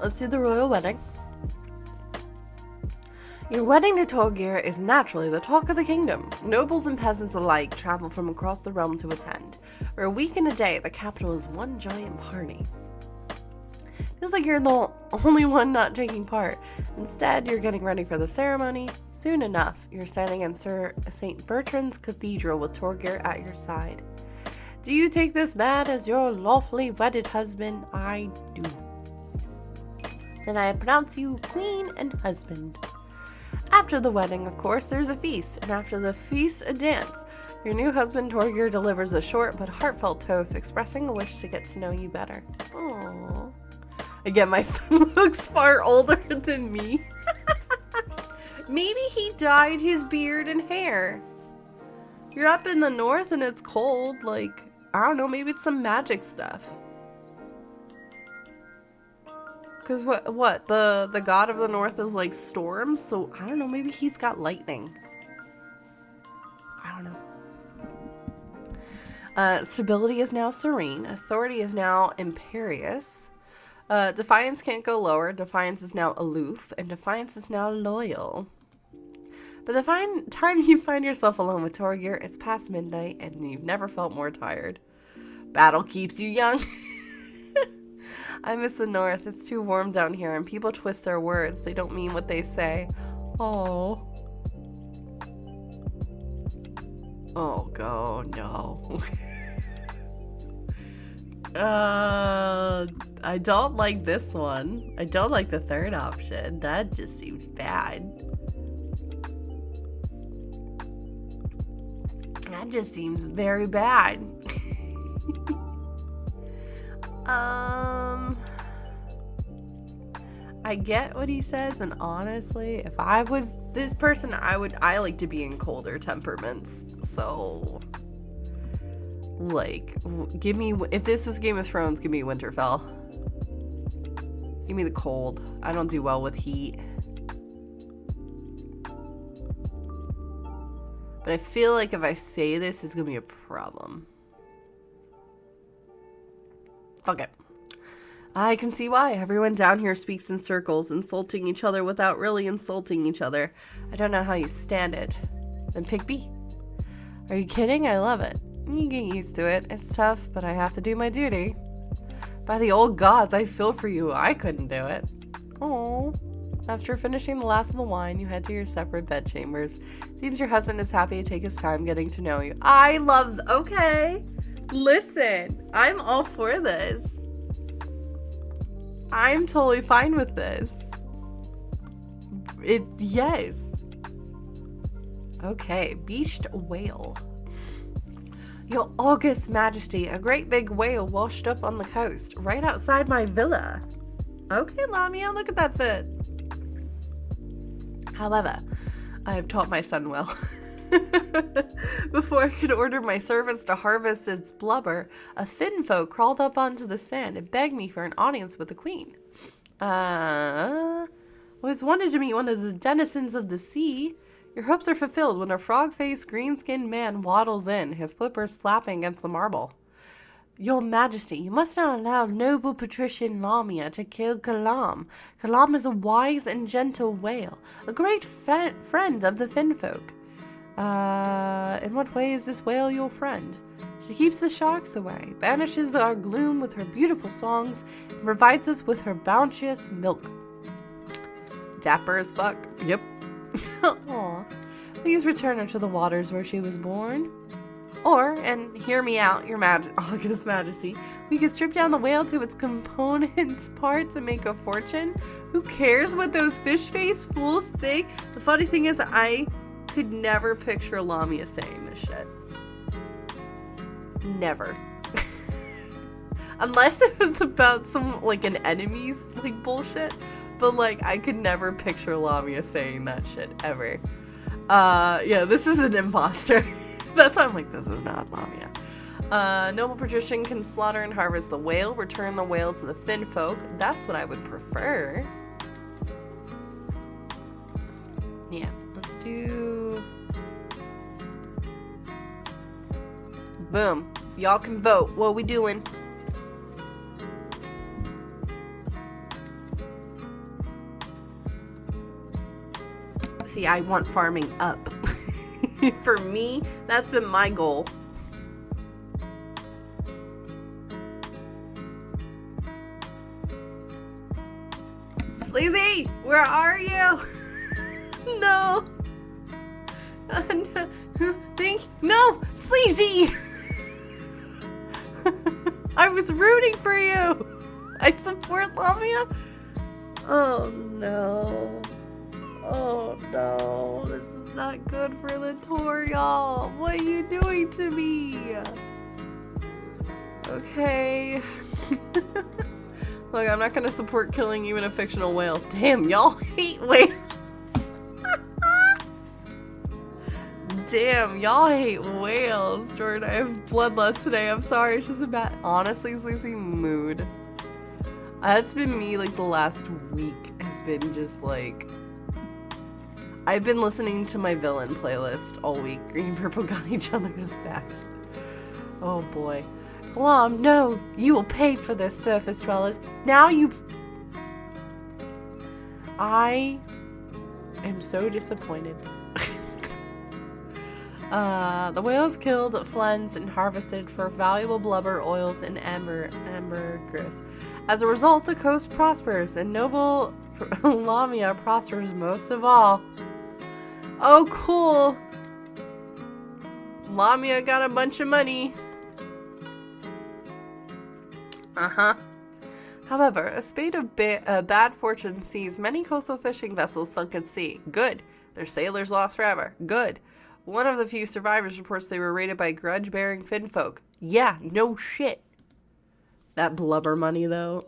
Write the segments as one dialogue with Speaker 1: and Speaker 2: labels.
Speaker 1: let's do the royal wedding. Your wedding to Torgir is naturally the talk of the kingdom. Nobles and peasants alike travel from across the realm to attend. For a week and a day, the capital is one giant party. Feels like you're the only one not taking part. Instead, you're getting ready for the ceremony. Soon enough, you're standing in Sir St. Bertrand's Cathedral with Torgir at your side. Do you take this man as your lawfully wedded husband? I do. Then I pronounce you queen and husband. After the wedding, of course, there's a feast, and after the feast, a dance. Your new husband, Torgir, delivers a short but heartfelt toast, expressing a wish to get to know you better. Aww. Again, my son looks far older than me. Maybe he dyed his beard and hair. You're up in the north and it's cold, like, I don't know, maybe it's some magic stuff. Because what? The god of the north is like storms, so I don't know, maybe he's got lightning. I don't know. Stability is now serene. Authority is now imperious. Defiance can't go lower. Defiance is now aloof. And defiance is now loyal. By the time you find yourself alone with Torgir, it's past midnight and you've never felt more tired. Battle keeps you young. I miss the north. It's too warm down here and people twist their words. They don't mean what they say. Oh. Oh, God, no. I don't like this one. I don't like the third option. That just seems bad. That just seems very bad. I get what he says, and honestly, if I was this person, I like to be in colder temperaments. So, like, if this was Game of Thrones, give me Winterfell. Give me the cold. I don't do well with heat. But I feel like if I say this, it's gonna be a problem. Fuck it. I can see why. Everyone down here speaks in circles, insulting each other without really insulting each other. I don't know how you stand it. Then pick B. Are you kidding? I love it. You get used to it. It's tough, but I have to do my duty. By the old gods, I feel for you. I couldn't do it. Oh. After finishing the last of the wine, you head to your separate bedchambers. Seems your husband is happy to take his time getting to know you. I love... Okay. Listen. I'm all for this. I'm totally fine with this. Yes. Okay, beached whale. Your august majesty, a great big whale washed up on the coast, right outside my villa. Okay, Lamia, look at that fit. However, I have taught my son well. Before I could order my servants to harvest its blubber, a finfolk crawled up onto the sand and begged me for an audience with the queen. Always wanted to meet one of the denizens of the sea. Your hopes are fulfilled when a frog-faced, green-skinned man waddles in, his flippers slapping against the marble. Your Majesty, you must not allow noble patrician Lamia to kill Kalam. Kalam is a wise and gentle whale, a great friend of the finfolk. In what way is this whale your friend? She keeps the sharks away, banishes our gloom with her beautiful songs, and provides us with her bounteous milk. Dapper as fuck. Yep. Aw. Please return her to the waters where she was born. Or, and hear me out, your august majesty, we could strip down the whale to its component parts and make a fortune. Who cares what those fish-faced fools think? The funny thing is, I could never picture Lamia saying this shit. Never. Unless it was about some, like, an enemy's, like, bullshit. But, like, I could never picture Lamia saying that shit, ever. Yeah, this is an imposter. That's why I'm like, this is not Lamia. Noble patrician can slaughter and harvest the whale, return the whale to the finfolk. That's what I would prefer. Yeah, let's do... Boom. Y'all can vote. What we doing? See, I want farming up. For me, that's been my goal. Sleazy, where are you? No. No, Sleazy. I was rooting for you. I support Lamia. Oh no. Oh no. This is not good for the tour, y'all. What are you doing to me? Okay. Look, I'm not gonna support killing even a fictional whale. Damn, y'all hate whales. Damn, y'all hate whales. Jordan, I have bloodlust today. I'm sorry. It's just a bad, honestly, sleazy mood. That's been me, like, the last week has been just, like... I've been listening to my villain playlist all week. Green and purple got each other's backs. Oh, boy. Glom, no! You will pay for this, surface dwellers. Now you... I am so disappointed. The whales killed, flensed, and harvested for valuable blubber, oils, and ambergris. As a result, the coast prospers, and noble Lamia prospers most of all. Oh, cool! Lamia got a bunch of money. However, a spate of bad fortune sees many coastal fishing vessels sunk at sea. Good. Their sailors lost forever. Good. One of the few survivors reports they were raided by grudge-bearing finfolk. Yeah, no shit. That blubber money, though.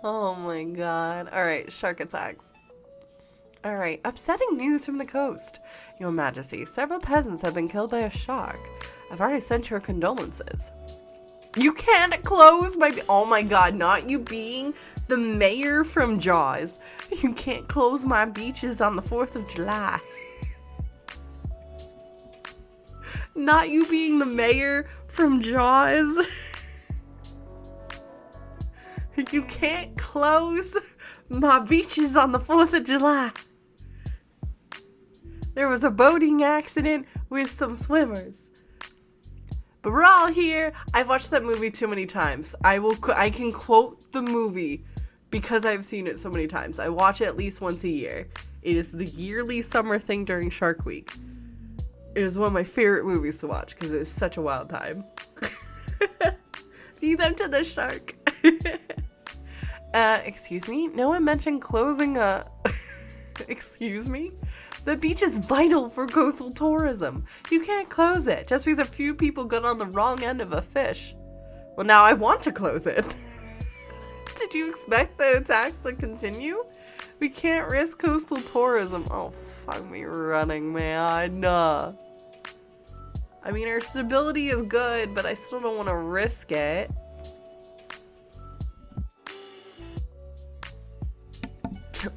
Speaker 1: Oh my god. Alright, shark attacks. Alright, upsetting news from the coast. Your Majesty, several peasants have been killed by a shark. I've already sent your condolences. You can't close my... Oh my god, not you being the mayor from Jaws. You can't close my beaches on the 4th of July. Not you being the mayor from Jaws. You can't close my beaches on the 4th of July. There was a boating accident with some swimmers. But we're all here. I've watched that movie too many times. I can quote the movie because I've seen it so many times. I watch it at least once a year. It is the yearly summer thing during Shark Week. It is one of my favorite movies to watch because it is such a wild time. Feed them to the shark. Excuse me? No one mentioned closing a... Excuse me? The beach is vital for coastal tourism. You can't close it just because a few people got on the wrong end of a fish. Well, now I want to close it. Did you expect the attacks to continue? We can't risk coastal tourism. Oh, fuck me running, man. I mean, our stability is good, but I still don't want to risk it.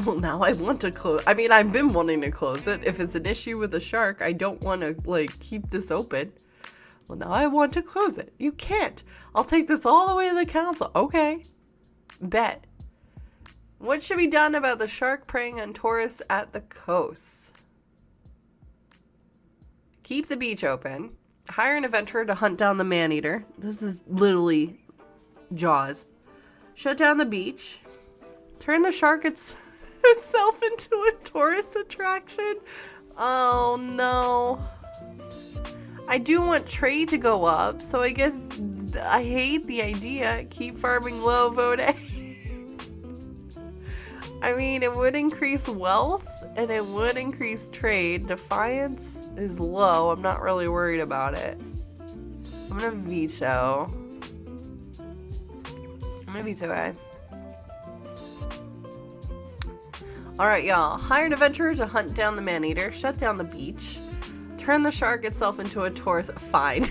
Speaker 1: Well, now I want to close. I mean, I've been wanting to close it. If it's an issue with a shark, I don't want to, like, keep this open. Well, now I want to close it. You can't. I'll take this all the way to the council. Okay. Bet. What should be done about the shark preying on tourists at the coast? Keep the beach open. Hire an adventurer to hunt down the man-eater. This is literally Jaws. Shut down the beach. Turn the shark itself into a tourist attraction. Oh no. I do want trade to go up, so I guess I hate the idea. Keep farming low, vote A. I mean, it would increase wealth and it would increase trade. Defiance is low. I'm not really worried about it. I'm gonna veto. A. Alright, y'all. Hire an adventurer to hunt down the man-eater. Shut down the beach. Turn the shark itself into a tourist. Fine.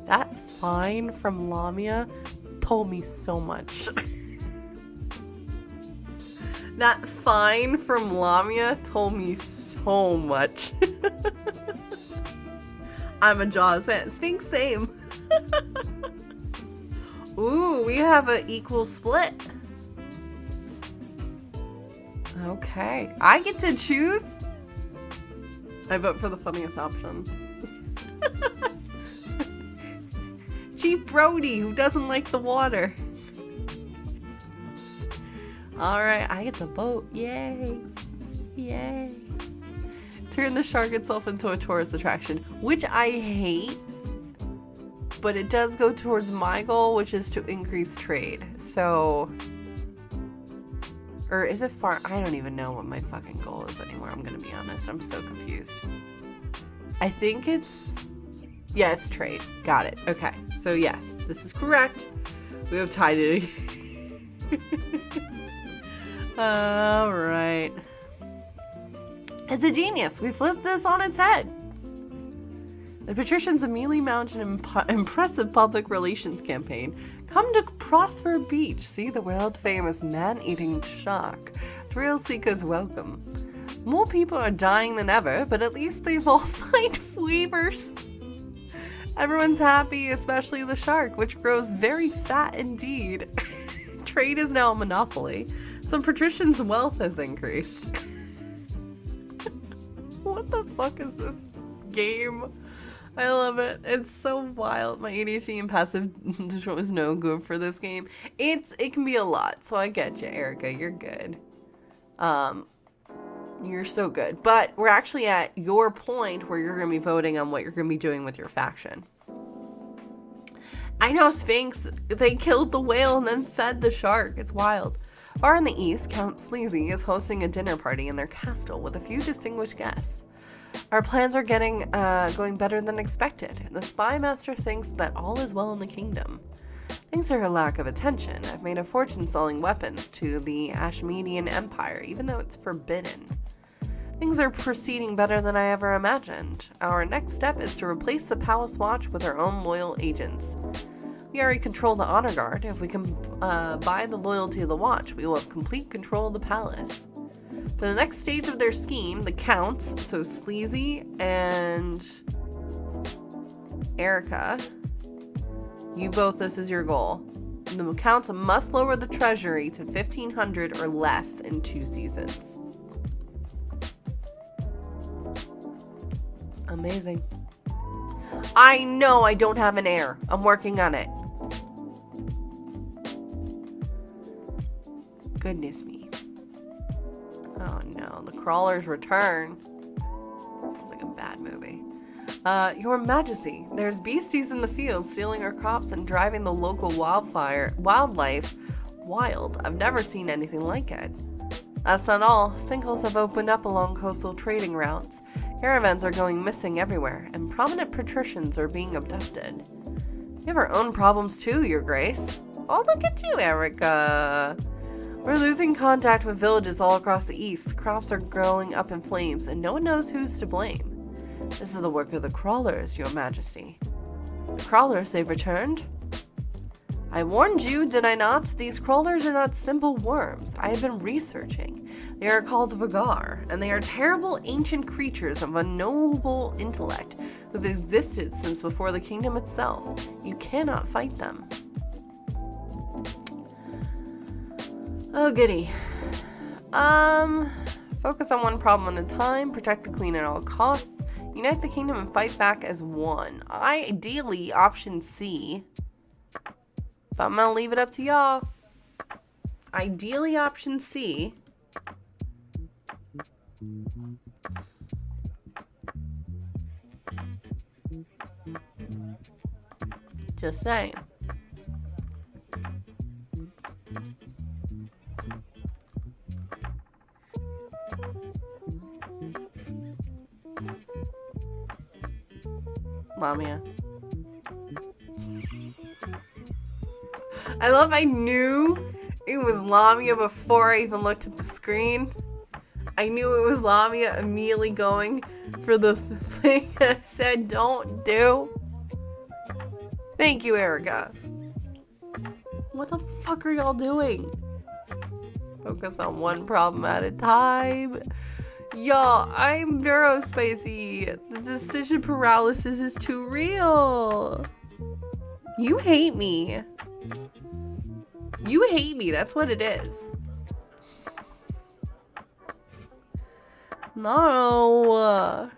Speaker 1: That fine from Lamia told me so much. That fine from Lamia told me so much. I'm a Jaws fan. Sphinx, same. Ooh, we have an equal split. Okay. I get to choose? I vote for the funniest option. Chief Brody, who doesn't like the water. Alright, I get to vote. Yay. Yay. Turn the shark itself into a tourist attraction, which I hate, but it does go towards my goal, which is to increase trade. So, or is it far? I don't even know what my fucking goal is anymore. I'm gonna be honest. I'm so confused. I think it's, yeah, it's trade. Got it. Okay. So yes, this is correct. We have tied it. All right. It's a genius. We flipped this on its head. The patricians immediately mount an impressive public relations campaign. Come to Prosper Beach. See the world-famous man-eating shark. Thrill seekers welcome. More people are dying than ever, but at least they've all signed waivers. Everyone's happy, especially the shark, which grows very fat indeed. Trade is now a monopoly. Some patricians' wealth has increased. What the fuck is this game? I love it. It's so wild. My ADHD and passive was no good for this game. It can be a lot, so I get you, Erica. You're good. You're so good. But we're actually at your point where you're going to be voting on what you're going to be doing with your faction. I know, Sphinx. They killed the whale and then fed the shark. It's wild. Far in the east, Count Sleazy is hosting a dinner party in their castle with a few distinguished guests. Our plans are going better than expected. The spy master thinks that all is well in the kingdom. Thanks to her lack of attention, I've made a fortune selling weapons to the Ashmedian Empire, even though it's forbidden. Things are proceeding better than I ever imagined. Our next step is to replace the Palace Watch with our own loyal agents. We already control the honor guard. If we can buy the loyalty of the watch, we will have complete control of the palace. For the next stage of their scheme, the counts, so Sleazy and Erica, you both, this is your goal. The counts must lower the treasury to 1,500 or less in 2 seasons. Amazing. I know I don't have an heir. I'm working on it. Goodness me. Oh no, the crawlers return. Sounds like a bad movie. Your Majesty, there's beasties in the field stealing our crops and driving the local wildlife wild. I've never seen anything like it. That's not all. Sinkholes have opened up along coastal trading routes. Caravans are going missing everywhere, and prominent patricians are being abducted. We have our own problems too, Your Grace. Oh, look at you, Erica. We're losing contact with villages all across the east. Crops are growing up in flames, and no one knows who's to blame. This is the work of the crawlers, Your Majesty. The crawlers, they've returned? I warned you, did I not? These crawlers are not simple worms. I have been researching. They are called Vagar, and they are terrible ancient creatures of unknowable intellect who have existed since before the kingdom itself. You cannot fight them. Oh, goody. Focus on one problem at a time. Protect the queen at all costs. Unite the kingdom and fight back as one. Ideally, option C. But I'm gonna leave it up to y'all. Ideally, option C. Just saying. Lamia. I love I knew it was Lamia before I even looked at the screen. I knew it was Lamia immediately going for the thing I said don't do. Thank you, Erica. What the fuck are y'all doing? Focus on one problem at a time. Y'all, I'm neurospacey. The decision paralysis is too real. You hate me. You hate me. That's what it is. No!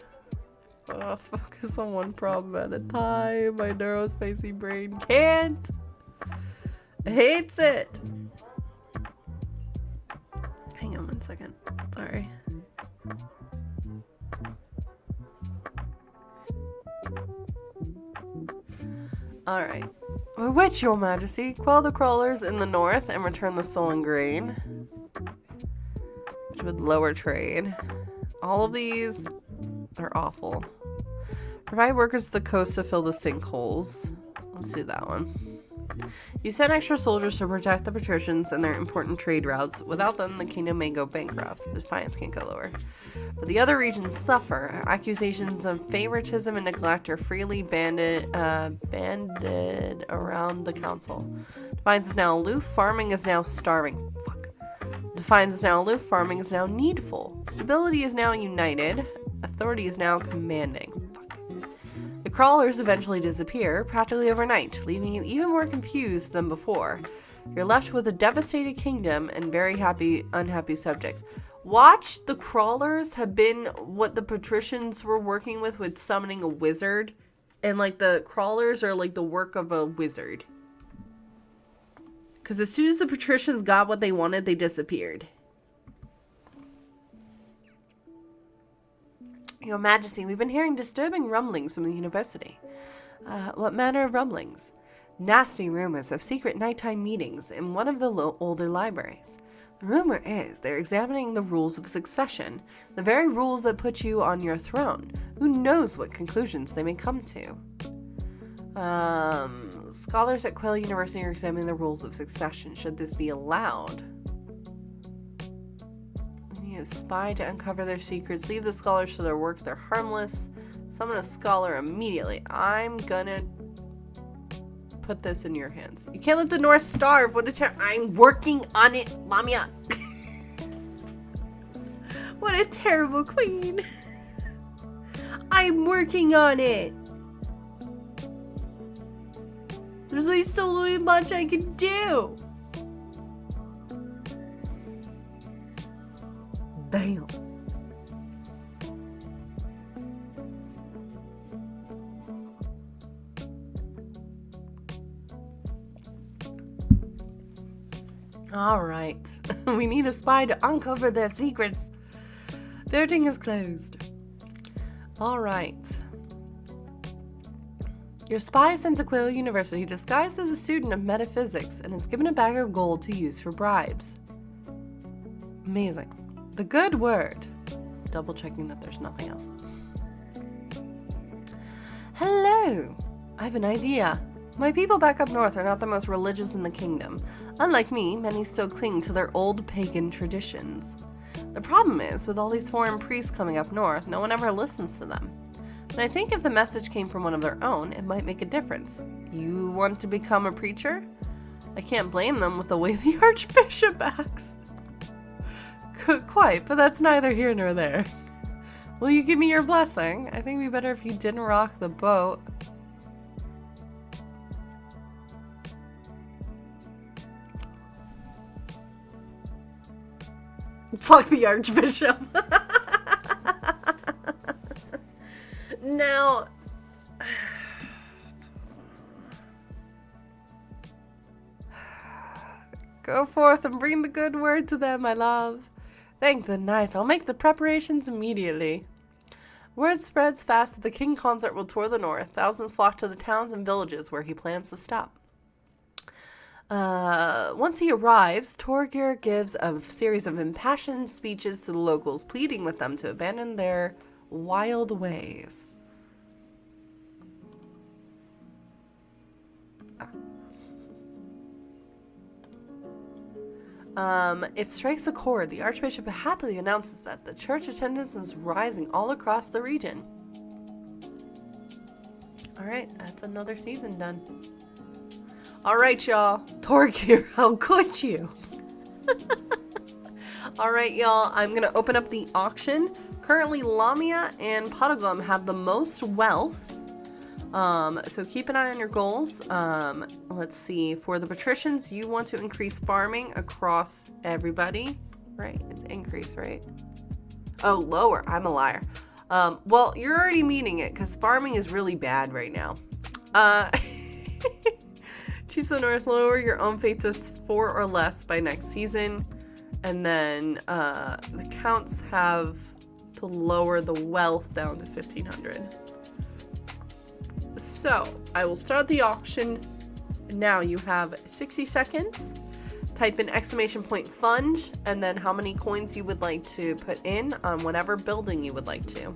Speaker 1: Focus on one problem at a time. My neurospacey brain can't. Hates it. Hang on 1 second. Sorry. Alright. Which, Your Majesty, quell the crawlers in the north and return the stolen grain, which would lower trade. All of these are awful. Provide workers to the coast to fill the sinkholes. Let's do that one. You send extra soldiers to protect the patricians and their important trade routes. Without them, the kingdom may go bankrupt. The defiance can't go lower. But the other regions suffer. Accusations of favoritism and neglect are freely banded around the council. Defiance is now aloof. Farming is now starving. Fuck. Defiance is now aloof. Farming is now needful. Stability is now united. Authority is now commanding. The crawlers eventually disappear, practically overnight, leaving you even more confused than before. You're left with a devastated kingdom and very unhappy subjects. Watch, the crawlers have been what the patricians were working with summoning a wizard. And, like, the crawlers are, like, the work of a wizard. Because as soon as the patricians got what they wanted, they disappeared. Your Majesty, we've been hearing disturbing rumblings from the university. What manner of rumblings? Nasty rumors of secret nighttime meetings in one of the older libraries. The rumor is they're examining the rules of succession, the very rules that put you on your throne. Who knows what conclusions they may come to? Scholars at Quell University are examining the rules of succession. Should this be allowed? A spy to uncover their secrets. Leave the scholars to their work. They're harmless. Summon a scholar immediately. I'm gonna put this in your hands. You can't let the North starve. I'm working on it, Lamia. What a terrible queen. I'm working on it. There's only so much I can do. Damn. All right. We need a spy to uncover their secrets. Voting is closed. All right. Your spy is sent to Quell University disguised as a student of metaphysics and is given a bag of gold to use for bribes. Amazing. The good word. Double checking that there's nothing else. Hello. I have an idea. My people back up north are not the most religious in the kingdom. Unlike me, many still cling to their old pagan traditions. The problem is, with all these foreign priests coming up north, no one ever listens to them. And I think if the message came from one of their own, it might make a difference. You want to become a preacher? I can't blame them with the way the Archbishop acts. Quite, but that's neither here nor there. Will you give me your blessing? I think it'd be better if you didn't rock the boat. Fuck the Archbishop. Now... Go forth and bring the good word to them, my love. Thank the ninth. I'll make the preparations immediately. Word spreads fast that the king consort will tour the north. Thousands flock to the towns and villages where he plans to stop. Once he arrives, Torgir gives a series of impassioned speeches to the locals, pleading with them to abandon their wild ways. It strikes a chord. The Archbishop happily announces that the church attendance is rising all across the region. Alright, that's another season done. Alright, y'all. Torgir, how could you? Alright, y'all. I'm going to open up the auction. Currently, Lamia and Patagum have the most wealth. So keep an eye on your goals. Let's see. For the patricians, you want to increase farming across everybody. Right? It's increase, right? Oh, lower. I'm a liar. Well, you're already meeting it because farming is really bad right now. Chiefs of the North, lower your own fate to 4 or less by next season. And then the counts have to lower the wealth down to 1,500. So, I will start the auction. Now you have 60 seconds. Type in !fund and then how many coins you would like to put in on whatever building you would like to.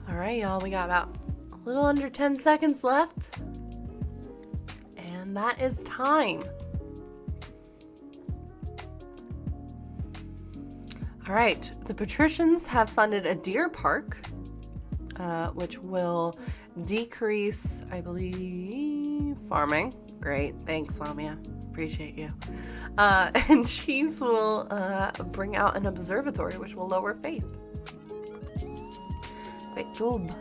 Speaker 1: Alright, y'all, we got about a little under 10 seconds left. And that is time. Alright, the patricians have funded a deer park, which will decrease, I believe, farming. Great, thanks, Lamia. Appreciate you. And chiefs will bring out an observatory, which will lower faith. Great job.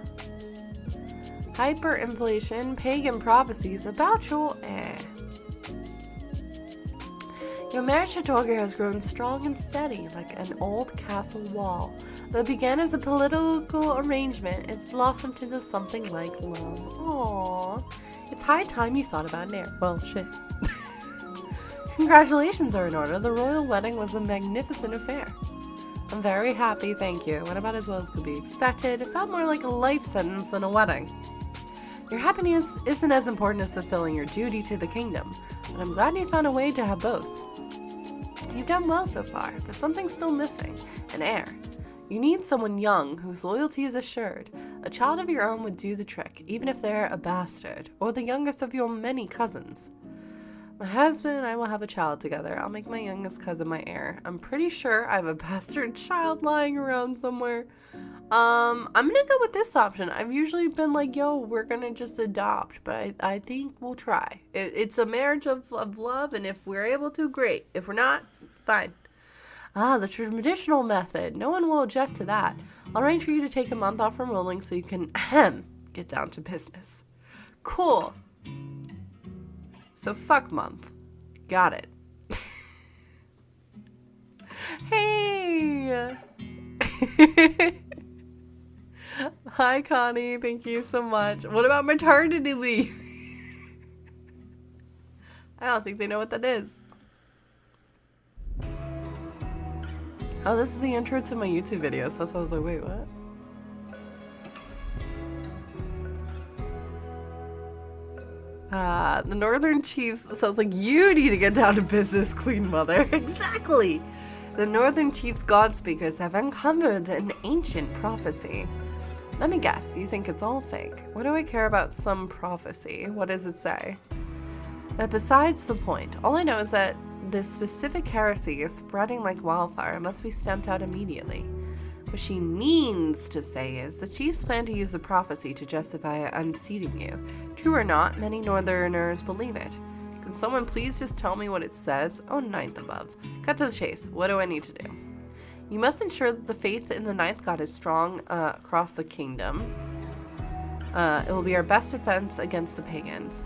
Speaker 1: Hyperinflation, pagan prophecies about your heir. Your marriage to Torgir has grown strong and steady, like an old castle wall. Though it began as a political arrangement, it's blossomed into something like love. Aww. It's high time you thought about an heir. Well, shit. Congratulations are in order. The royal wedding was a magnificent affair. I'm very happy, thank you. Went about as well as could be expected. It felt more like a life sentence than a wedding. Your happiness isn't as important as fulfilling your duty to the kingdom, but I'm glad you found a way to have both. You've done well so far, but something's still missing. An heir. You need someone young whose loyalty is assured. A child of your own would do the trick, even if they're a bastard, or the youngest of your many cousins. My husband and I will have a child together. I'll make my youngest cousin my heir. I'm pretty sure I have a bastard child lying around somewhere. I'm gonna go with this option. I've usually been like, yo, we're gonna just adopt, but I think we'll try. It's a marriage of love, and if we're able to, great. If we're not, fine. Ah, the traditional method. No one will object to that. I'll arrange for you to take a month off from ruling so you can get down to business. Cool. So fuck month. Got it. Hey! Hi, Connie. Thank you so much. What about maternity leave? I don't think they know what that is. Oh, this is the intro to my YouTube videos. That's why I was like, wait, what? The Northern Chiefs sounds like you need to get down to business, Queen Mother. Exactly! The Northern Chiefs God Speakers have uncovered an ancient prophecy. Let me guess, you think it's all fake. What do I care about some prophecy? What does it say? But besides the point, all I know is that this specific heresy is spreading like wildfire and must be stamped out immediately. What she means to say is the chiefs plan to use the prophecy to justify unseating you. True or not, many northerners believe it. Can someone please just tell me what it says? Oh, ninth above. Cut to the chase. What do I need to do? You must ensure that the faith in the ninth god is strong across the kingdom. It will be our best defense against the pagans.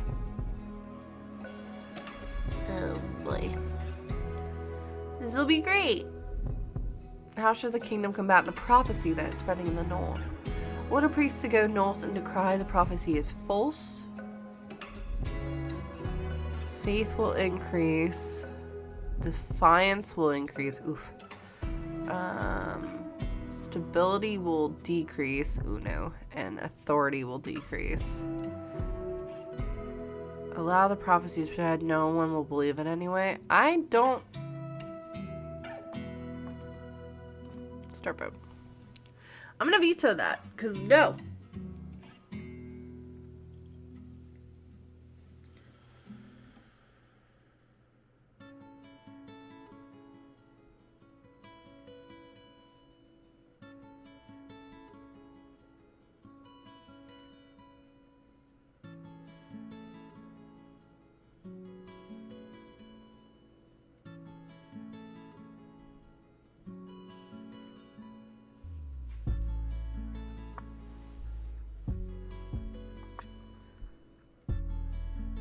Speaker 1: Oh boy. This will be great. How should the kingdom combat the prophecy that is spreading in the north? Order priests to go north and decry the prophecy is false. Faith will increase. Defiance will increase. Oof. Stability will decrease. Ooh, no. And authority will decrease. Allow the prophecy to spread. No one will believe it anyway. I don't... Start vote. I'm gonna veto that, because no.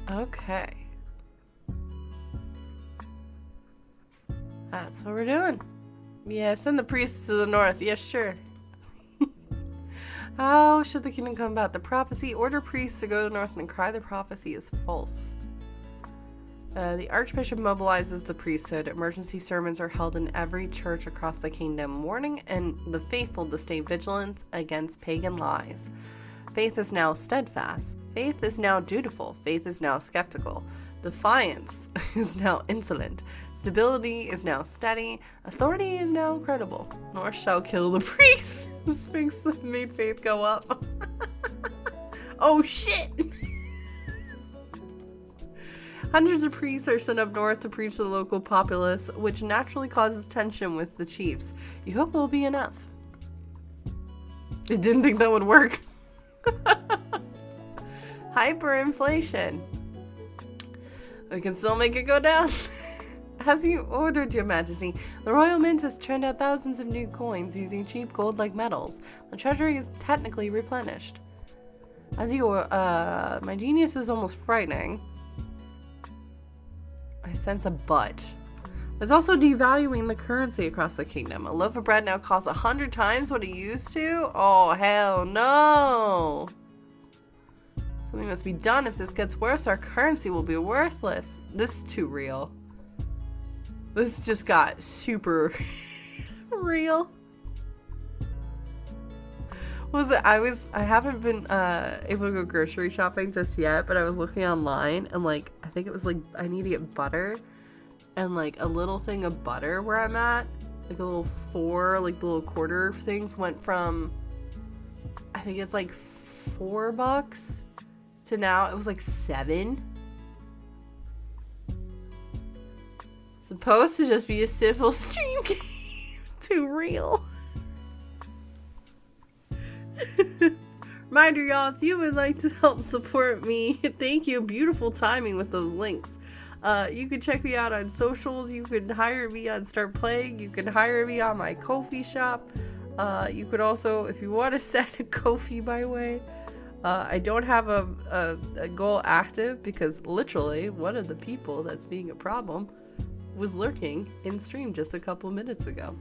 Speaker 1: Okay. That's what we're doing. Yeah, send the priests to the north. Yes, sure. How should the kingdom combat the prophecy? Order priests to go to north and cry the prophecy is false. The archbishop mobilizes the priesthood. Emergency sermons are held in every church across the kingdom, warning and the faithful to stay vigilant against pagan lies. Faith is now steadfast. Faith is now dutiful. Faith is now skeptical. Defiance is now insolent. Stability is now steady. Authority is now credible. Nor shall kill the priest. The Sphinx that made faith go up. Oh shit! Hundreds of priests are sent up north to preach to the local populace, which naturally causes tension with the chiefs. You hope it will be enough. I didn't think that would work. Hyperinflation. We can still make it go down. As you ordered, Your Majesty, the Royal Mint has churned out thousands of new coins using cheap gold-like metals. The treasury is technically replenished. As you my genius is almost frightening. I sense a but. There's also devaluing the currency across the kingdom. A loaf of bread now costs 100 times what it used to? Oh, hell no! Something must be done. If this gets worse, our currency will be worthless. This is too real. This just got super real. I haven't been able to go grocery shopping just yet, but I was looking online and like I think it was like I need to get butter and like a little thing of butter where I'm at, like a little the little quarter things went from I think it's like $4 to now it was like $7. Supposed to just be a simple stream game. Too real. Reminder, y'all, if you would like to help support me, thank you. Beautiful timing with those links. You can check me out on socials. You can hire me on Start Playing. You can hire me on my Ko-fi shop. You could also, if you want to set a Ko-fi, by the way, I don't have a goal active because literally one of the people that's being a problem was lurking in stream just a couple minutes ago.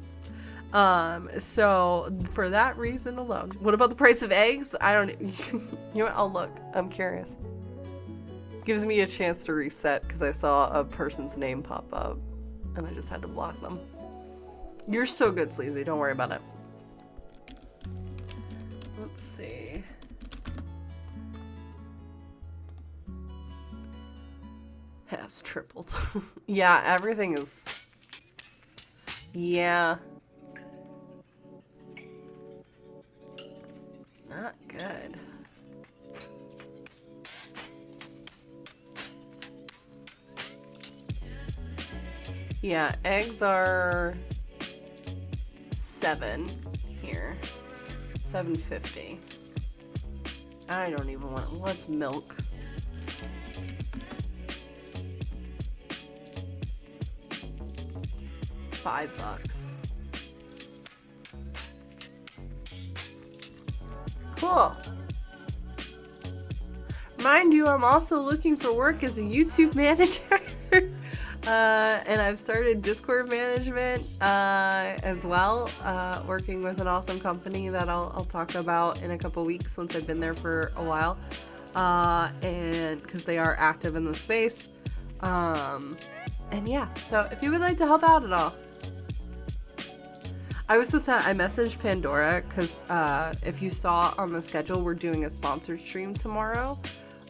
Speaker 1: So for that reason alone. What about the price of eggs? I don't you know what, I'll look. I'm curious. Gives me a chance to reset because I saw a person's name pop up and I just had to block them. You're so good, Sleazy. Don't worry about it. Let's see. Has tripled. Yeah, everything is... Yeah. Not good. Yeah, eggs are $7 here. $7.50. I don't even want... What's milk? $5. Cool. Mind you, I'm also looking for work as a YouTube manager. And I've started Discord management as well, working with an awesome company that I'll talk about in a couple weeks since I've been there for a while. And because they are active in the space. And yeah, so if you would like to help out at all. I messaged Pandora because if you saw on the schedule, we're doing a sponsored stream tomorrow.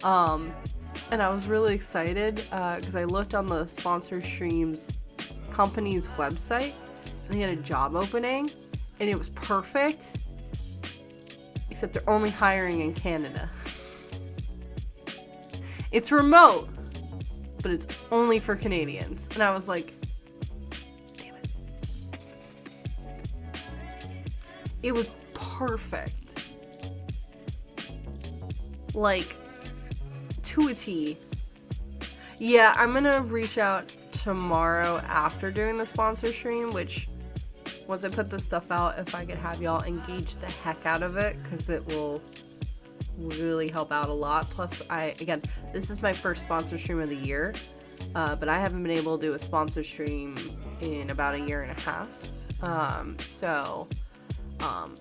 Speaker 1: And I was really excited because I looked on the sponsored streams company's website and they had a job opening and it was perfect. Except they're only hiring in Canada. It's remote, but it's only for Canadians. And I was like, damn it. It was perfect. Like, to a T. Yeah, I'm gonna reach out tomorrow after doing the sponsor stream, which, once I put this stuff out, if I could have y'all engage the heck out of it, because it will really help out a lot. Plus, again, this is my first sponsor stream of the year, but I haven't been able to do a sponsor stream in about a year and a half.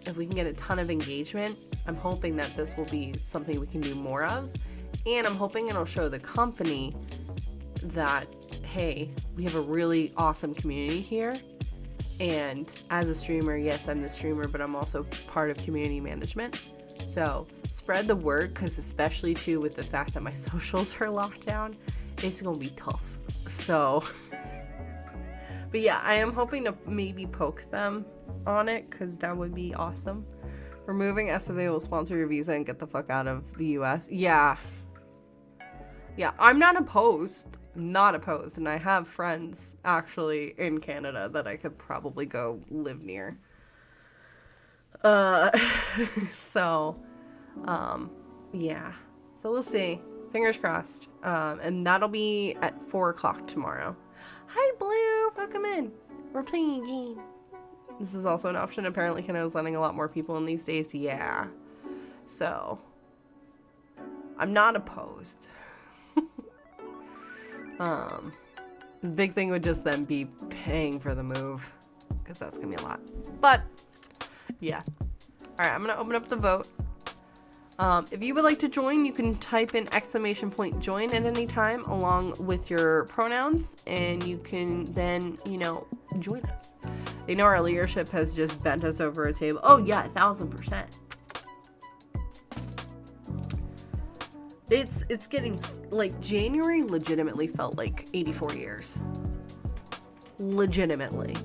Speaker 1: If we can get a ton of engagement, I'm hoping that this will be something we can do more of, and I'm hoping it'll show the company that, hey, we have a really awesome community here. And as a streamer, yes, I'm the streamer, but I'm also part of community management. So spread the word, because especially too with the fact that my socials are locked down, it's gonna be tough. So, but yeah, I am hoping to maybe poke them on it, because that would be awesome. Removing SFA will sponsor your visa and get the fuck out of the US. Yeah, I'm not opposed. And I have friends actually in Canada that I could probably go live near. Yeah. So we'll see. Fingers crossed. And that'll be at 4 o'clock tomorrow. Hi, Blue. Welcome in. We're playing a game. This is also an option. Apparently, Canada's letting a lot more people in these days. Yeah. So, I'm not opposed. The big thing would just then be paying for the move, because that's gonna be a lot. But yeah, all right, I'm gonna open up the vote. If you would like to join, you can type in !join at any time along with your pronouns, and you can then, join us. They know our leadership has just bent us over a table. Oh yeah, 1000%. It's getting, like, January legitimately felt like 84 years. Legitimately.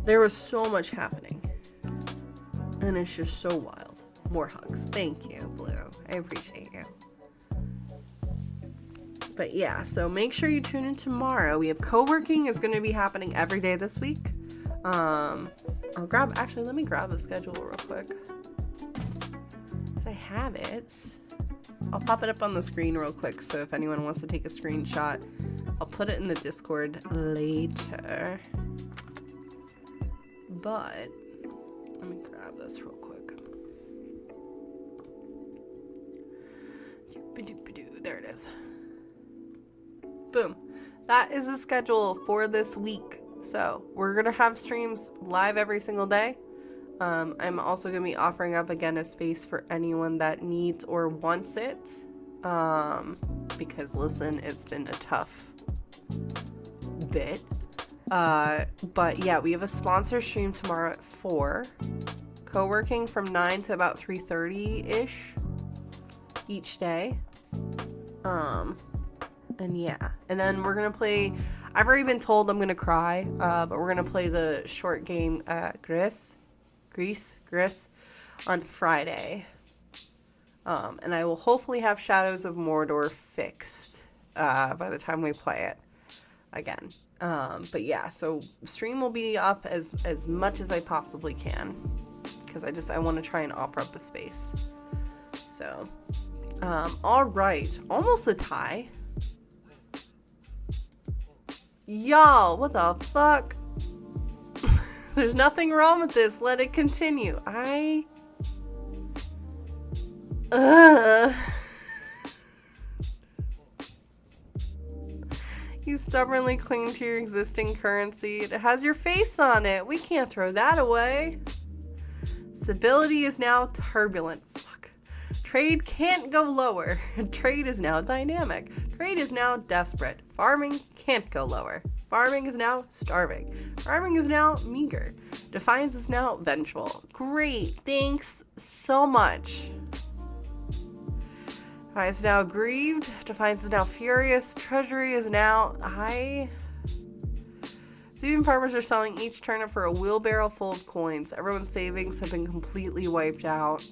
Speaker 1: There was so much happening. And it's just so wild. More hugs. Thank you, Blue. I appreciate you. But yeah, so make sure you tune in tomorrow. We have co-working is going to be happening every day this week. Let me grab the schedule real quick. Because I have it. I'll pop it up on the screen real quick, so if anyone wants to take a screenshot, I'll put it in the Discord later. But, let me grab this real quick. There it is. Boom. That is the schedule for this week. So we're going to have streams live every single day. I'm also going to be offering up again a space for anyone that needs or wants it. Because listen, it's been a tough bit. But yeah, we have a sponsor stream tomorrow at 4. Co-working from 9 to about 3:30-ish each day. And yeah, and then we're gonna play, I've already been told I'm gonna cry, but we're gonna play the short game, Gris, on Friday. And I will hopefully have Shadows of Mordor fixed, by the time we play it again. But yeah, so stream will be up as much as I possibly can, because I want to try and offer up a space. So, all right, almost a tie. Y'all, what the fuck? There's nothing wrong with this. Let it continue. You stubbornly cling to your existing currency. It has your face on it. We can't throw that away. Stability is now turbulent. Fuck. Trade can't go lower. Trade is now dynamic. Trade is now desperate. Farming can't go lower. Farming is now starving. Farming is now meager. Defiance is now vengeful. Great. Thanks so much. Defiance is now grieved. Defiance is now furious. Treasury is now Soybean farmers are selling each turnip for a wheelbarrow full of coins. Everyone's savings have been completely wiped out.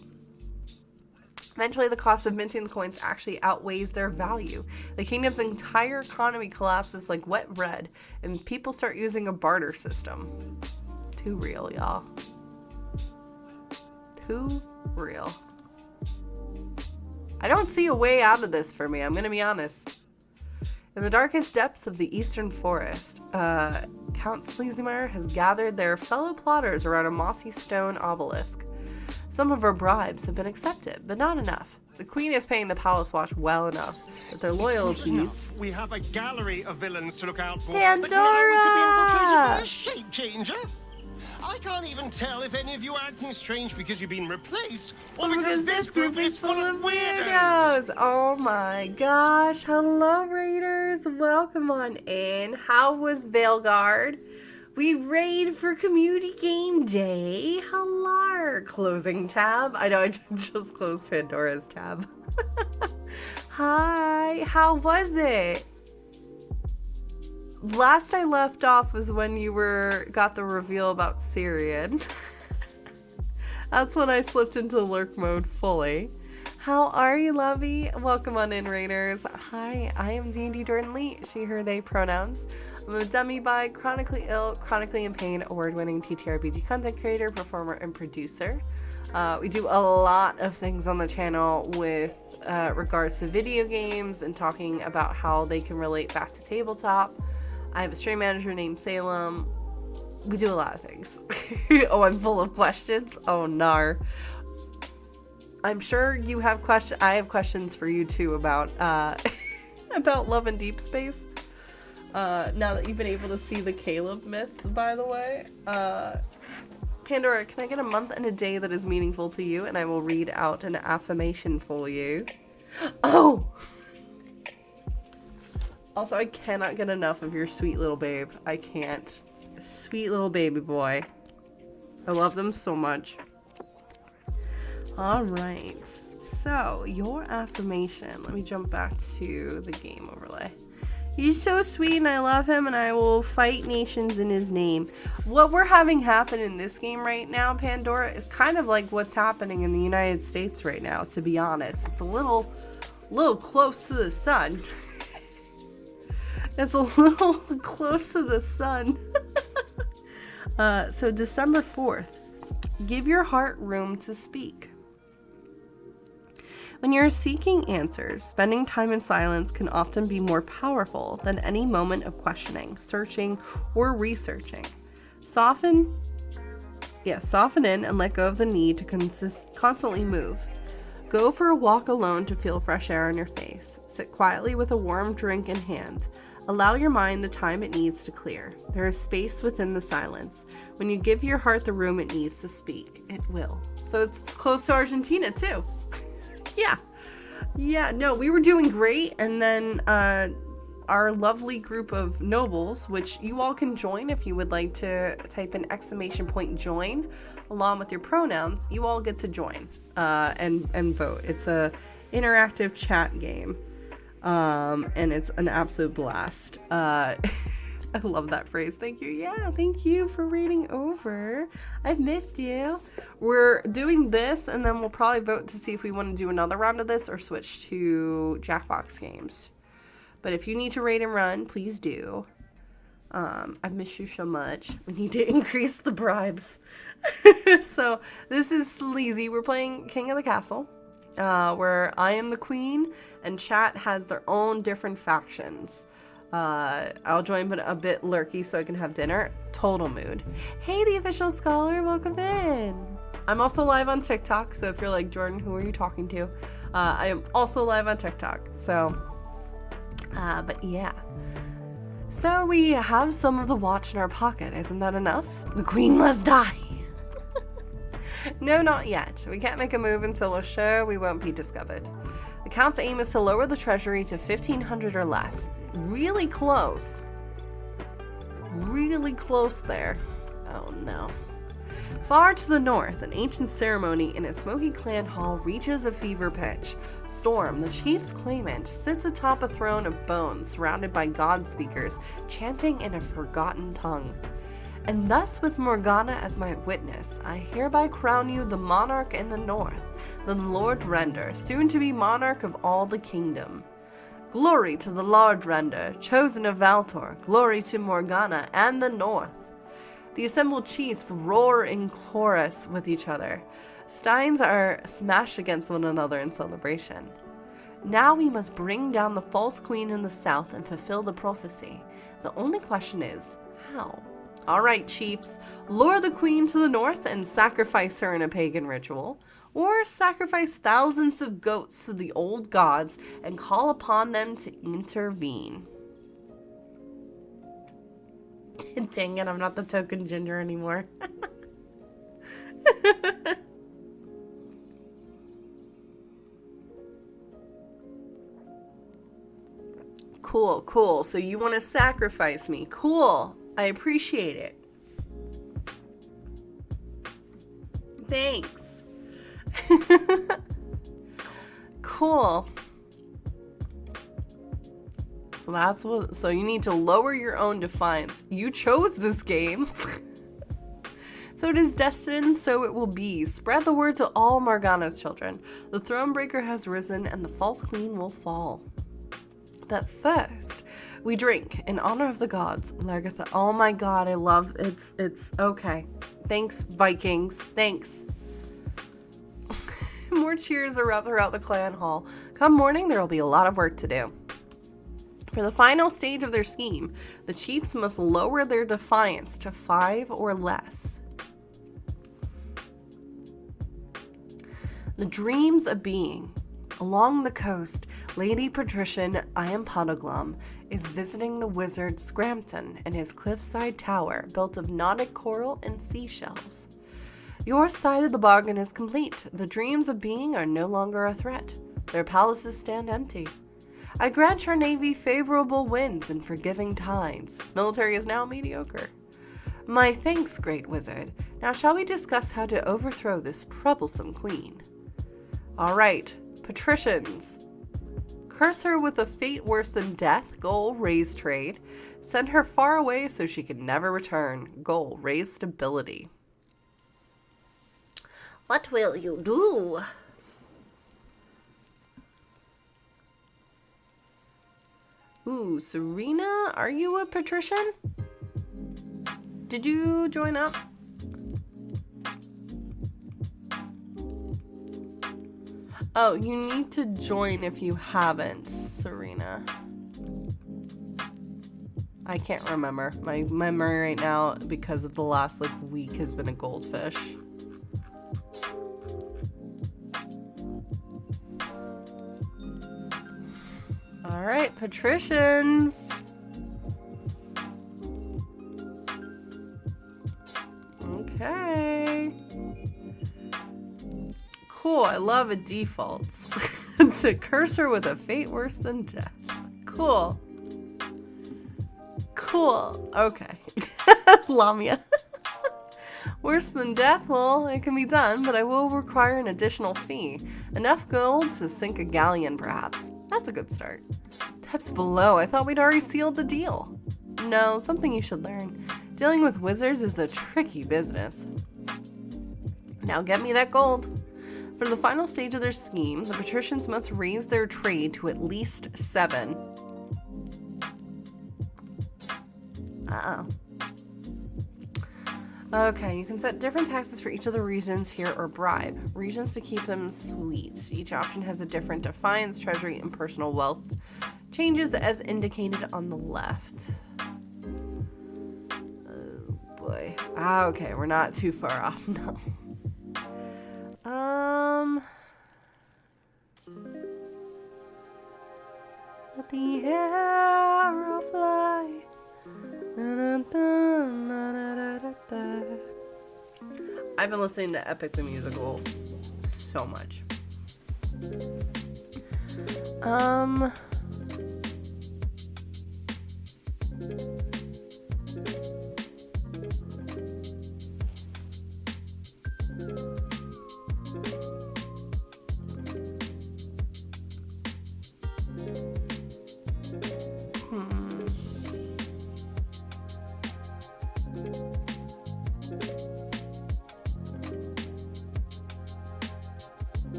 Speaker 1: Eventually, the cost of minting the coins actually outweighs their value. The kingdom's entire economy collapses like wet bread, and people start using a barter system. Too real, y'all. Too real. I don't see a way out of this for me, I'm gonna be honest. In the darkest depths of the eastern forest, Count Sleazymeyer has gathered their fellow plotters around a mossy stone obelisk. Some of her bribes have been accepted, but not enough. The queen is paying the palace watch well enough that their loyalties...
Speaker 2: We have a gallery of villains to look out for.
Speaker 1: Pandora!
Speaker 2: But now we could be infiltrated by a shape changer. I can't even tell if any of you are acting strange because you've been replaced or because this group is full of weirdos.
Speaker 1: Oh my gosh. Hello, Raiders. Welcome on in. How was Veilguard? We raid for Community Game Day. Hello. Closing tab. I know I just closed Pandora's tab. Hi. How was it? Last I left off was when you got the reveal about Syrian. That's when I slipped into lurk mode fully. How are you, lovey? Welcome on in, Raiders. Hi, I am DNDJordanLea, she, her, they pronouns. I'm a dummy by chronically ill, chronically in pain, award-winning TTRPG content creator, performer, and producer. We do a lot of things on the channel with regards to video games and talking about how they can relate back to tabletop. I have a stream manager named Salem. We do a lot of things. Oh, I'm full of questions. Oh, nar. I'm sure you have questions. I have questions for you too about about Love and Deep Space. Now that you've been able to see the Caleb myth, by the way. Pandora, can I get a month and a day that is meaningful to you, and I will read out an affirmation for you. Oh! Also, I cannot get enough of your sweet little babe. I can't. Sweet little baby boy. I love them so much. Alright. So, your affirmation. Let me jump back to the game overlay. He's so sweet and I love him and I will fight nations in his name. What we're having happen in this game right now, Pandora, is kind of like what's happening in the United States right now, to be honest. It's a little close to the sun. It's a little close to the sun. So December 4th, give your heart room to speak. When you're seeking answers, spending time in silence can often be more powerful than any moment of questioning, searching, or researching. Soften in and let go of the need to constantly move. Go for a walk alone to feel fresh air on your face. Sit quietly with a warm drink in hand. Allow your mind the time it needs to clear. There is space within the silence. When you give your heart the room it needs to speak, it will. So it's close to Argentina too. Yeah, no, we were doing great, and then our lovely group of nobles, which you all can join if you would like to type in !join along with your pronouns, you all get to join and vote. It's a interactive chat game. And it's an absolute blast. I love that phrase. Thank you. Yeah, thank you for reading over. I've missed you. We're doing this, and then we'll probably vote to see if we want to do another round of this or switch to Jackbox games. But if you need to raid and run, please do. I've missed you so much. We need to increase the bribes. So this is Sleazy. We're playing King of the Castle. Where I am the queen and chat has their own different factions. I'll join but a bit lurky so I can have dinner. Total mood. Hey, the official scholar, welcome in. I'm also live on TikTok, so if you're like, Jordan, who are you talking to? I am also live on TikTok, so, but yeah. So we have some of the watch in our pocket, isn't that enough? The queen must die. No, not yet. We can't make a move until we're sure we won't be discovered. The Count's aim is to lower the treasury to 1,500 or less. Really close. Really close there. Oh no. Far to the north, an ancient ceremony in a smoky clan hall reaches a fever pitch. Storm, the chief's claimant, sits atop a throne of bones surrounded by god speakers, chanting in a forgotten tongue. And thus, with Morgana as my witness, I hereby crown you the monarch in the north, the Lord Render, soon to be monarch of all the kingdom. Glory to the Lord Render, chosen of Valtor, glory to Morgana and the north. The assembled chiefs roar in chorus with each other. Steins are smashed against one another in celebration. Now we must bring down the false queen in the south and fulfill the prophecy. The only question is, how? All right, chiefs, lure the queen to the north and sacrifice her in a pagan ritual, or sacrifice thousands of goats to the old gods and call upon them to intervene. Dang it, I'm not the token ginger anymore. Cool. So you want to sacrifice me. Cool. I appreciate it. Thanks. Cool. So you need to lower your own defiance. You chose this game. So it is destined, so it will be. Spread the word to all Morgana's children. The Thronebreaker has risen and the false queen will fall. But first, we drink in honor of the gods. Lagertha. Oh my god, I love it's okay. Thanks, Vikings. Thanks. More cheers erupt throughout the clan hall. Come morning, there will be a lot of work to do. For the final stage of their scheme, the chiefs must lower their defiance to 5 or less. The dreams of being. Along the coast, Lady Patrician Iampadaglum is visiting the wizard Scrampton in his cliffside tower built of knotted coral and seashells. Your side of the bargain is complete. The dreams of being are no longer a threat. Their palaces stand empty. I grant your navy favorable winds and forgiving tides. Military is now mediocre. My thanks, great wizard. Now shall we discuss how to overthrow this troublesome queen? All right, patricians. Curse her with a fate worse than death. Goal, raise trade. Send her far away so she can never return. Goal, raise stability. What will you do? Ooh, Serena, are you a patrician? Did you join up? Oh, you need to join if you haven't, Serena. I can't remember. My memory right now, because of the last week, has been a goldfish. All right, patricians. Okay. Cool, I love a defaults. To curse her with a fate worse than death. Cool. Cool. Okay. Lamia. Worse than death? Well, it can be done, but I will require an additional fee. Enough gold to sink a galleon, perhaps. That's a good start. Depths below. I thought we'd already sealed the deal. No, something you should learn. Dealing with wizards is a tricky business. Now get me that gold. For the final stage of their scheme, the patricians must raise their trade to at least 7. Uh-oh. Okay, you can set different taxes for each of the regions here or bribe. Regions to keep them sweet. Each option has a different defiance, treasury, and personal wealth. Changes as indicated on the left. Oh boy. Okay, we're not too far off, no. Let the arrow fly. I've been listening to Epic the Musical so much.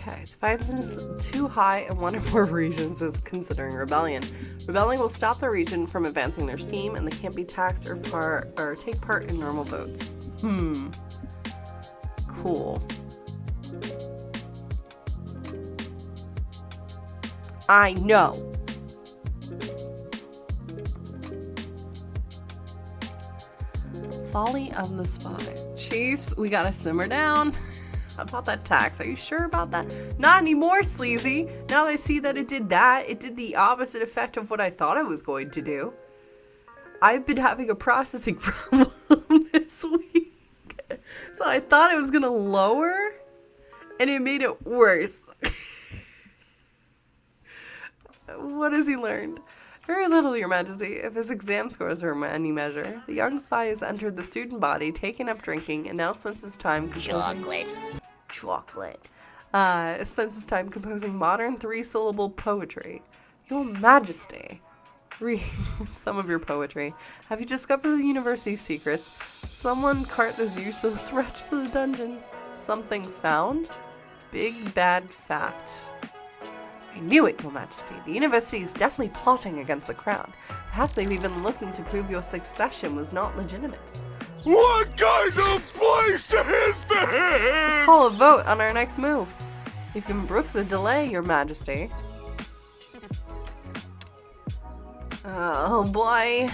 Speaker 1: Okay, defiance is too high in one or more regions is considering rebellion. Rebelling will stop the region from advancing their scheme, and they can't be taxed or take part in normal votes. Cool. I know. Folly of the spy. Chiefs, we gotta simmer down. About that tax, are you sure about that? Not anymore, sleazy. Now that I see that it did that, it did the opposite effect of what I thought it was going to do. I've been having a processing problem this week. So I thought it was gonna lower, and it made it worse. What has he learned? Very little, Your Majesty. If his exam scores are any measure, the young spy has entered the student body, taken up drinking, and now spends his time composing... Chocolate. Spends his time composing modern three-syllable poetry. Your Majesty. Read some of your poetry. Have you discovered the university's secrets? Someone cart this useless wretch to the dungeons. Something found? Big bad fact. I knew it, Your Majesty. The university is definitely plotting against the crown. Perhaps they've even looking to prove your succession was not legitimate.
Speaker 3: What kind of place is this?
Speaker 1: Let's call a vote on our next move. You can brook the delay, Your Majesty. Oh boy.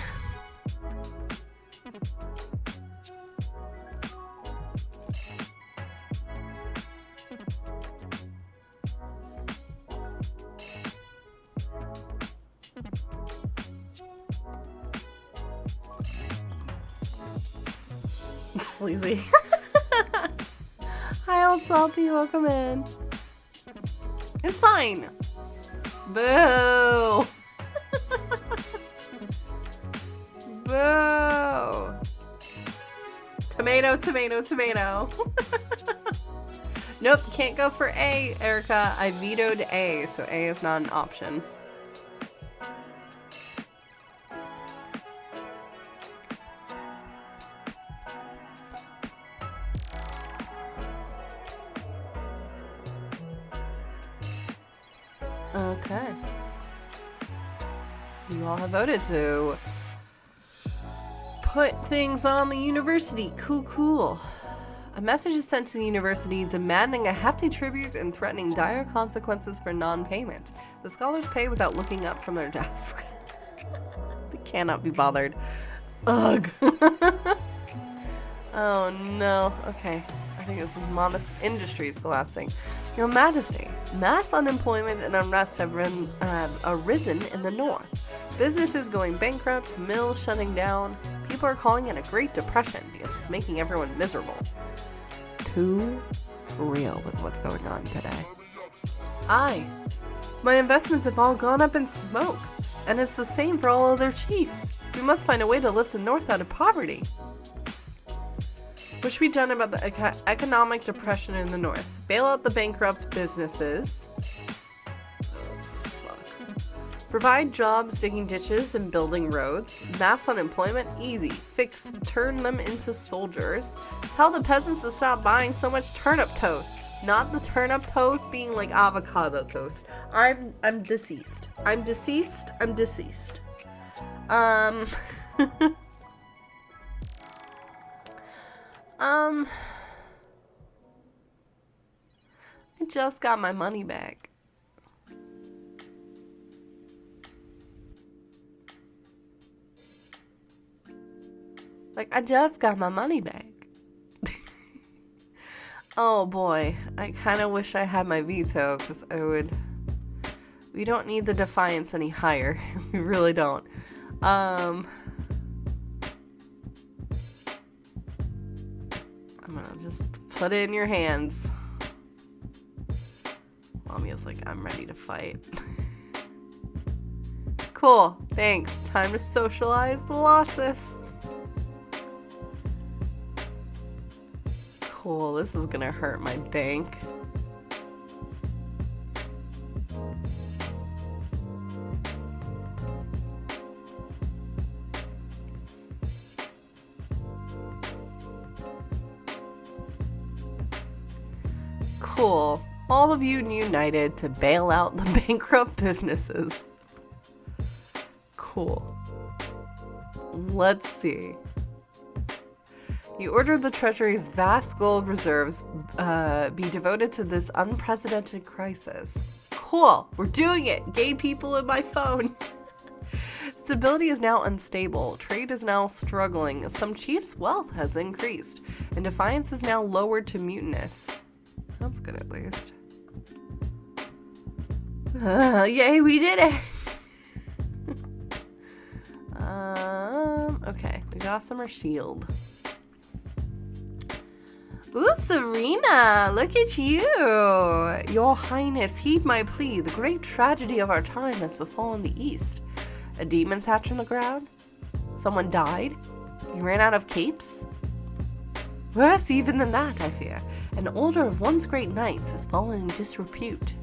Speaker 1: Sleazy. Hi, old salty. Welcome in. It's fine. Boo. Boo. Tomato, tomato, tomato. Nope, can't go for A, Erica. I vetoed A, so A is not an option. Okay. You all have voted to put things on the university. Cool, cool. A message is sent to the university demanding a hefty tribute and threatening dire consequences for non-payment. The scholars pay without looking up from their desk. They cannot be bothered. Ugh. Oh no. Okay. I think this is modest industries collapsing. Your Majesty, mass unemployment and unrest have arisen in the north. Businesses going bankrupt, mills shutting down. People are calling it a Great Depression because it's making everyone miserable. Too real with what's going on today. Aye. My investments have all gone up in smoke, and it's the same for all other chiefs. We must find a way to lift the north out of poverty. What should be done about the economic depression in the north? Bail out the bankrupt businesses. Provide jobs digging ditches and building roads. Mass unemployment? Easy. Fix. Turn them into soldiers. Tell the peasants to stop buying so much turnip toast. Not the turnip toast being like avocado toast. I'm deceased. I'm deceased. I'm deceased. I just got my money back. Like, I just got my money back. Oh boy, I kind of wish I had my veto, because we don't need the defiance any higher. We really don't. I'm gonna just put it in your hands. Mamia's like, I'm ready to fight. Cool, thanks. Time to socialize the losses. Cool, this is gonna hurt my bank. Cool. All of you united to bail out the bankrupt businesses. Cool. Let's see. You ordered the Treasury's vast gold reserves be devoted to this unprecedented crisis. Cool. We're doing it. Gay people in my phone. Stability is now unstable. Trade is now struggling. Some chiefs' wealth has increased. And defiance is now lowered to mutinous. That's good at least. Yay, we did it! Okay. The Gossamer Shield. Ooh, Serena! Look at you! Your Highness, heed my plea. The great tragedy of our time has befallen the East. A demon's hatched from the ground? Someone died? You ran out of capes? Worse even than that, I fear. An order of once great knights has fallen in disrepute.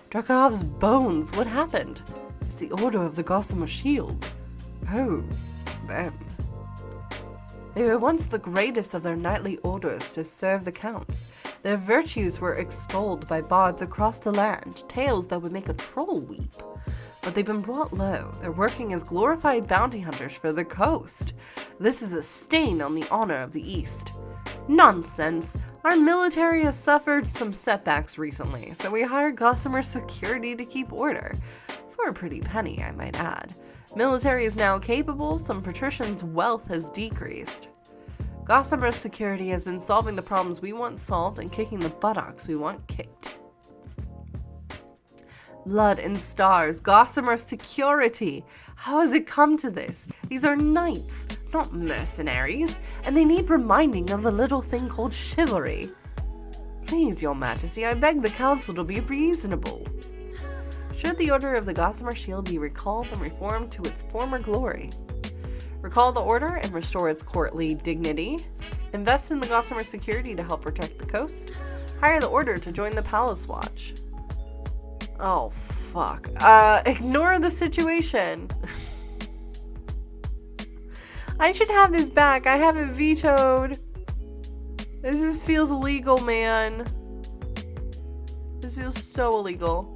Speaker 1: Drakhov's bones, what happened? It's the order of the Gossamer Shield. Oh, them. They were once the greatest of their knightly orders to serve the counts. Their virtues were extolled by bards across the land, tales that would make a troll weep. But they've been brought low. They're working as glorified bounty hunters for the coast. This is a stain on the honor of the East. Nonsense! Our military has suffered some setbacks recently, so we hired Gossamer Security to keep order. For a pretty penny, I might add. Military is now capable, some patricians' wealth has decreased. Gossamer Security has been solving the problems we want solved and kicking the buttocks we want kicked. Blood and stars, Gossamer Security. How has it come to this? These are knights, not mercenaries, and they need reminding of a little thing called chivalry. Please, your majesty, I beg the council to be reasonable. Should the order of the Gossamer Shield be recalled and reformed to its former glory? Recall the order and restore its courtly dignity. Invest in the Gossamer Security to help protect the coast. Hire the order to join the Palace Watch. Oh, fuck. Ignore the situation. I should have this back. I have it vetoed. This feels illegal, man. This feels so illegal.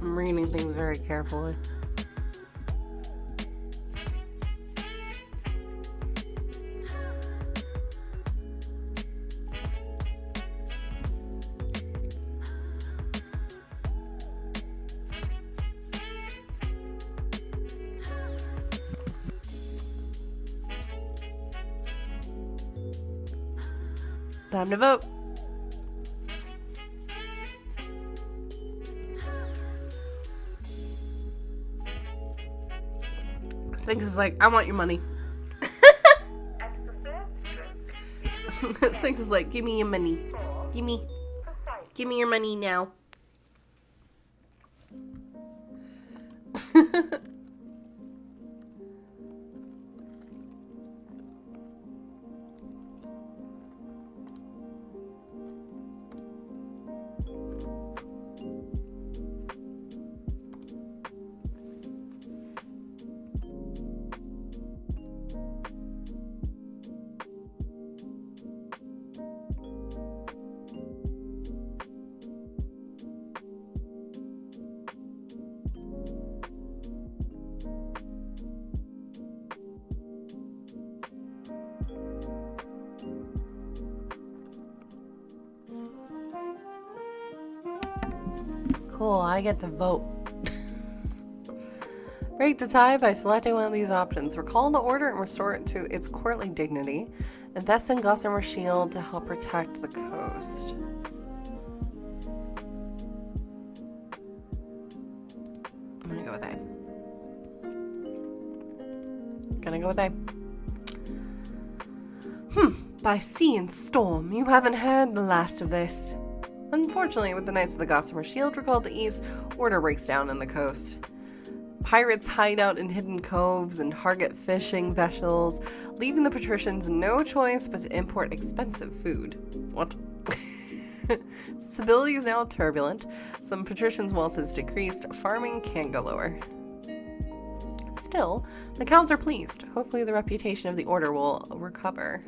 Speaker 1: I'm reading things very carefully. Time to vote. Sphinx is like, I want your money. Sphinx is like, give me your money. Give me your money now. Cool, I get to vote. Break the tie by selecting one of these options. Recall the order and restore it to its courtly dignity. Invest in Gossamer Shield to help protect the coast. I'm gonna go with A. By sea and storm, you haven't heard the last of this. Unfortunately, with the Knights of the Gossamer Shield recalled to the east, order breaks down in the coast. Pirates hide out in hidden coves and target fishing vessels, leaving the patricians no choice but to import expensive food. What? Stability is now turbulent. Some patricians' wealth is decreased. Farming can't go lower. Still, the counts are pleased. Hopefully the reputation of the order will recover.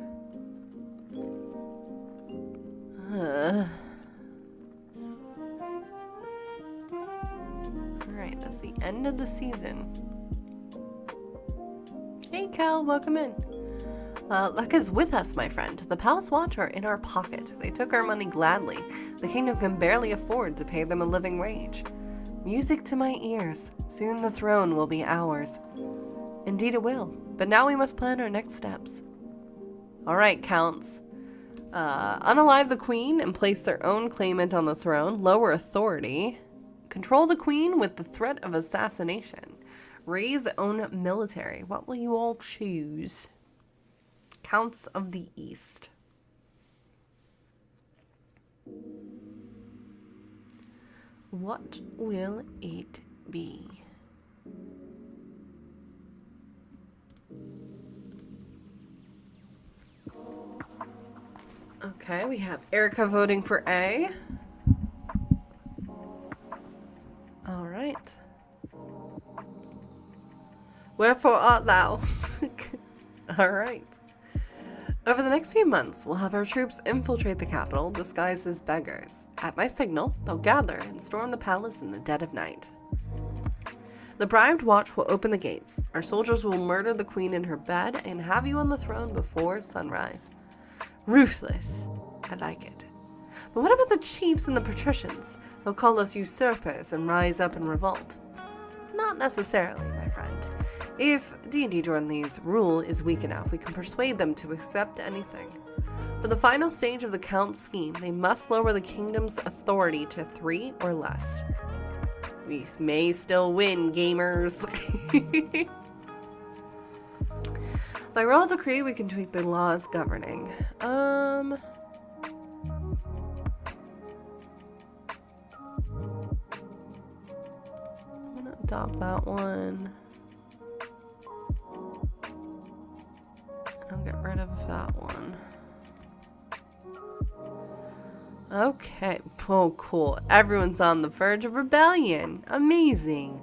Speaker 1: Alright, that's the end of the season. Hey Cal, welcome in. Luck is with us, my friend. The Palace Watch are in our pocket. They took our money gladly. The kingdom can barely afford to pay them a living wage. Music to my ears. Soon the throne will be ours. Indeed it will. But now we must plan our next steps. Alright, counts. Unalive the queen and place their own claimant on the throne. Lower authority. Control the queen with the threat of assassination. Raise own military. What will you all choose? Counts of the East. What will it be? Okay, we have Erica voting for A. All right. Wherefore art thou? All right. Over the next few months, we'll have our troops infiltrate the capital disguised as beggars. At my signal, they'll gather and storm the palace in the dead of night. The bribed watch will open the gates. Our soldiers will murder the queen in her bed and have you on the throne before sunrise. Ruthless. I like it. But what about the chiefs and the patricians? They'll call us usurpers and rise up in revolt. Not necessarily, my friend. If DNDJordanLea's rule is weak enough, we can persuade them to accept anything. For the final stage of the Count's scheme, they must lower the kingdom's authority to 3 or less. We may still win, gamers. By royal decree, we can tweak the laws governing. I'm gonna adopt that one. I'll get rid of that one. Okay. Oh, cool. Everyone's on the verge of rebellion. Amazing.